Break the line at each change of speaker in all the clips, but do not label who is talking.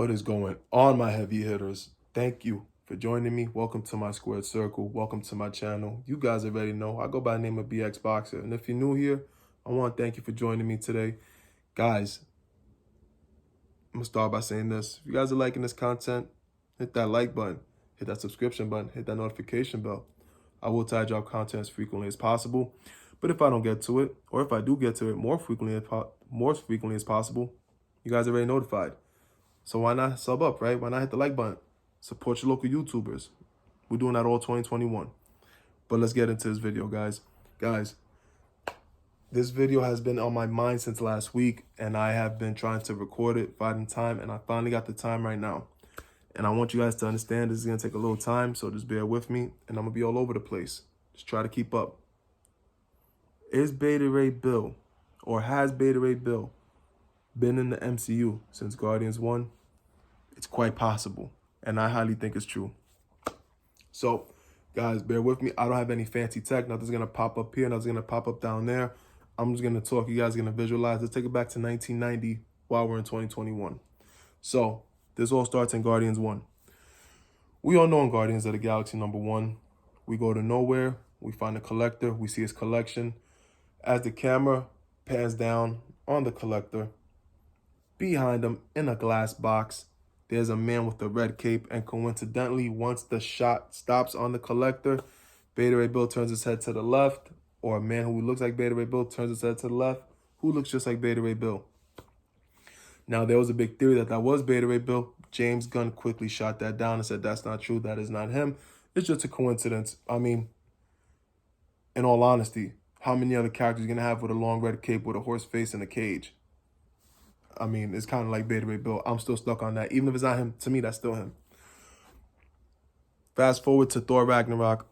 What is going on, my heavy hitters? Thank you for joining me. Welcome to my squared circle. Welcome to my channel. You guys already know I go by the name of BX Boxer. And if you're new here, I want to thank you for joining me today. Guys, I'm going to start by saying this. If you guys are liking this content, hit that like button, hit that subscription button, hit that notification bell. I will try to drop content as frequently as possible. But if I don't get to it, or if I do get to it more frequently as possible, you guys are already notified. So why not sub up, right? Why not hit the like button? Support your local YouTubers. We're doing that all 2021. But let's get into this video, guys. Guys, this video has been on my mind since last week, and I have been trying to record it, finding time, and I finally got the time right now. And I want you guys to understand this is going to take a little time, so just bear with me, and I'm going to be all over the place. Just try to keep up. Is Beta Ray Bill, or has Beta Ray Bill, been in the MCU since Guardians 1? It's quite possible, and I highly think it's true. So, guys, bear with me. I don't have any fancy tech. Nothing's going to pop up here. Nothing's going to pop up down there. I'm just going to talk. You guys are going to visualize. Let's take it back to 1990 while we're in 2021. So, this all starts in Guardians 1. We all know in Guardians of the Galaxy #1, we go to nowhere. We find a collector. We see his collection. As the camera pans down on the collector, behind him in a glass box, there's a man with a red cape, and coincidentally, once the shot stops on the collector, Beta Ray Bill turns his head to the left, or a man who looks like Beta Ray Bill turns his head to the left, who looks just like Beta Ray Bill. Now, there was a big theory that was Beta Ray Bill. James Gunn quickly shot that down and said, that's not true, that is not him. It's just a coincidence. I mean, in all honesty, how many other characters are you going to have with a long red cape with a horse face and a cage? I mean, it's kind of like Beta Ray Bill. I'm still stuck on that. Even if it's not him, to me, that's still him. Fast forward to Thor Ragnarok.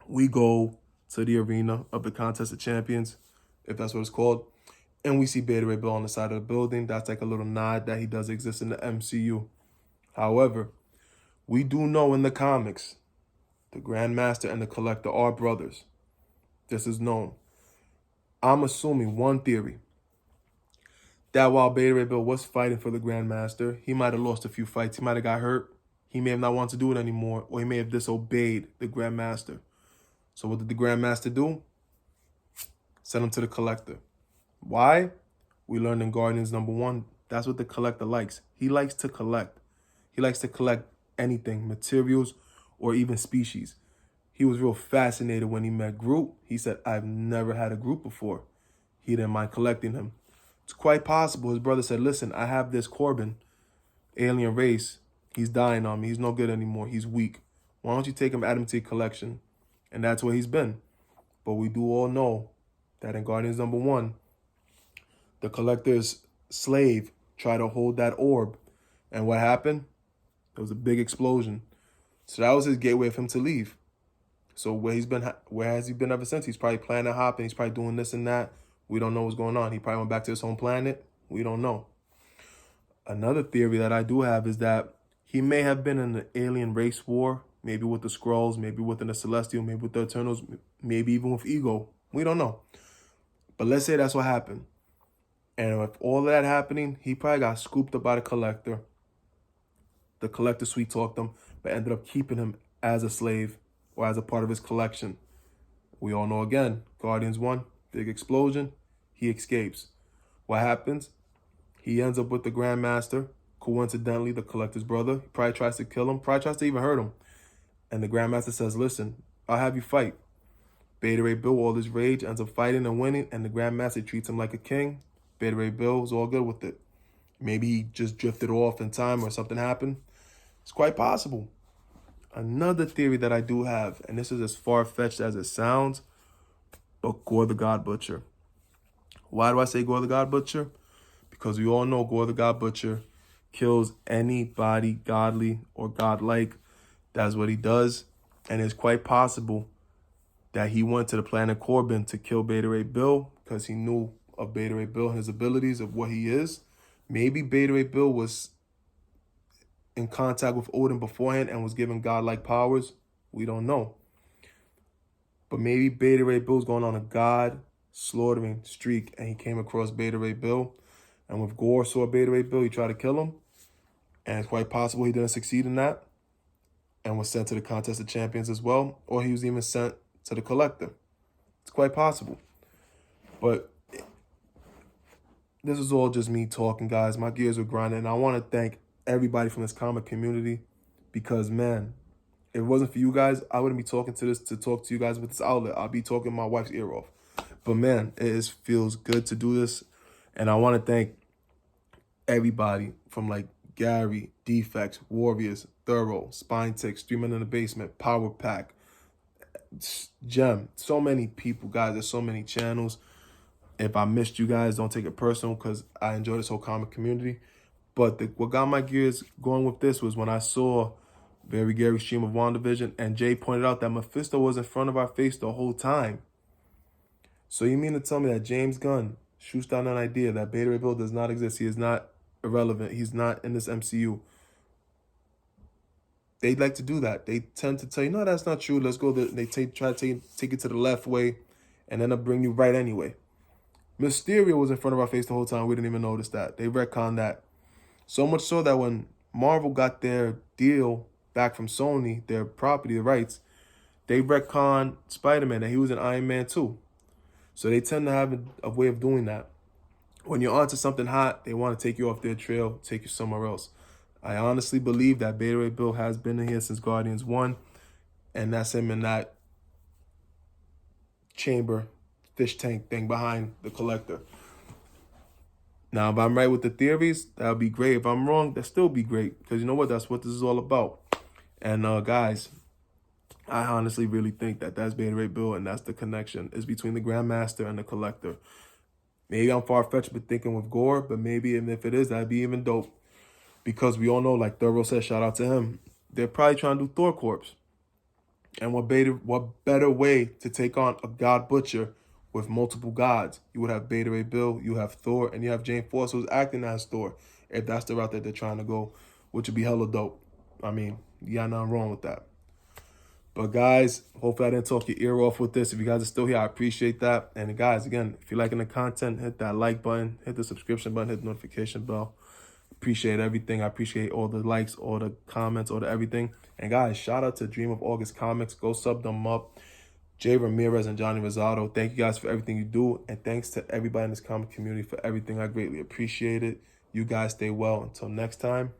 We go to the arena of the Contest of Champions, if that's what it's called. And we see Beta Ray Bill on the side of the building. That's like a little nod that he does exist in the MCU. However, we do know in the comics, the Grandmaster and the Collector are brothers. This is known. I'm assuming one theory, that while Beta Ray Bill was fighting for the Grandmaster, he might have lost a few fights. He might have got hurt. He may have not wanted to do it anymore, or he may have disobeyed the Grandmaster. So what did the Grandmaster do? Send him to the Collector. Why? We learned in Guardians #1, that's what the Collector likes. He likes to collect. He likes to collect anything, materials, or even species. He was real fascinated when he met Groot. He said, I've never had a Groot before. He didn't mind collecting him. It's quite possible. His brother said, listen, I have this Corbin, alien race. He's dying on me. He's no good anymore. He's weak. Why don't you take him, add him to your collection? And that's where he's been. But we do all know that in Guardians #1, the Collector's slave tried to hold that orb. And what happened? There was a big explosion. So that was his gateway for him to leave. So where has he been ever since? He's probably planning hopping. He's probably doing this and that. We don't know what's going on. He probably went back to his home planet. We don't know. Another theory that I do have is that he may have been in the alien race war, maybe with the Skrulls, maybe within the Celestial, maybe with the Eternals, maybe even with Ego. We don't know. But let's say that's what happened. And with all of that happening, he probably got scooped up by the Collector. The Collector sweet talked him, but ended up keeping him as a slave or as a part of his collection. We all know again, Guardians 1, big explosion. He escapes. What happens? He ends up with the Grandmaster, coincidentally, the Collector's brother. He probably tries to kill him, probably tries to even hurt him. And the Grandmaster says, listen, I'll have you fight. Beta Ray Bill, all this rage, ends up fighting and winning, and the Grandmaster treats him like a king. Beta Ray Bill is all good with it. Maybe he just drifted off in time or something happened. It's quite possible. Another theory that I do have, and this is as far-fetched as it sounds, but Gorr the God Butcher. Why do I say Gorr the God Butcher? Because we all know Gorr the God Butcher kills anybody godly or godlike. That's what he does. And it's quite possible that he went to the planet Corbin to kill Beta Ray Bill because he knew of Beta Ray Bill and his abilities, of what he is. Maybe Beta Ray Bill was in contact with Odin beforehand and was given godlike powers. We don't know. But maybe Beta Ray Bill's going on a god slaughtering streak, and he came across Beta Ray Bill. And when Gorr saw Beta Ray Bill, he tried to kill him. And it's quite possible he didn't succeed in that and was sent to the Contest of Champions as well, or he was even sent to the Collector. It's quite possible. But this is all just me talking, guys. My gears were grinding, and I want to thank everybody from this comic community because, man, if it wasn't for you guys, I wouldn't be talking to talk to you guys with this outlet. I'll be talking my wife's ear off. But, man, feels good to do this, and I want to thank everybody from, like, Gary, Defects, Warriors, Thorough, Spine Tick, Streaming in the Basement, Power Pack, Gem. So many people, guys. There's so many channels. If I missed you guys, don't take it personal because I enjoy this whole comic community. But what got my gears going with this was when I saw Very Gary's stream of WandaVision and Jay pointed out that Mephisto was in front of our face the whole time. So you mean to tell me that James Gunn shoots down an idea that Beta Ray Bill does not exist? He is not irrelevant. He's not in this MCU. They like to do that. They tend to tell you, no, that's not true. Let's go. They try to take it to the left way and end up bringing you right anyway. Mysterio was in front of our face the whole time. We didn't even notice that. They retconned that. So much so that when Marvel got their deal back from Sony, their property, the rights, they retconned Spider-Man, and he was in Iron Man 2. So they tend to have a way of doing that. When you're onto something hot, they want to take you off their trail, take you somewhere else. I honestly believe that Beta Ray Bill has been in here since Guardians 1, and that's him in that chamber fish tank thing behind the Collector. Now, if I'm right with the theories, that would be great. If I'm wrong, that still be great. Because you know what? That's what this is all about. And guys, I honestly really think that that's Beta Ray Bill, and that's the connection. Is between the Grandmaster and the Collector. Maybe I'm far-fetched with thinking with Gore, but maybe even if it is, that'd be even dope. Because we all know, like Thorough said, shout out to him, they're probably trying to do Thor Corps. And what better way to take on a God Butcher with multiple gods? You would have Beta Ray Bill, you have Thor, and you have Jane Foster who's acting as Thor. If that's the route that they're trying to go, which would be hella dope. I mean, you got nothing wrong with that. But guys, hopefully I didn't talk your ear off with this. If you guys are still here, I appreciate that. And guys, again, if you're liking the content, hit that like button, hit the subscription button, hit the notification bell. Appreciate everything. I appreciate all the likes, all the comments, all the everything. And guys, shout out to Dream of August Comics. Go sub them up. Jay Ramirez and Johnny Rosado. Thank you guys for everything you do. And thanks to everybody in this comic community for everything. I greatly appreciate it. You guys stay well. Until next time.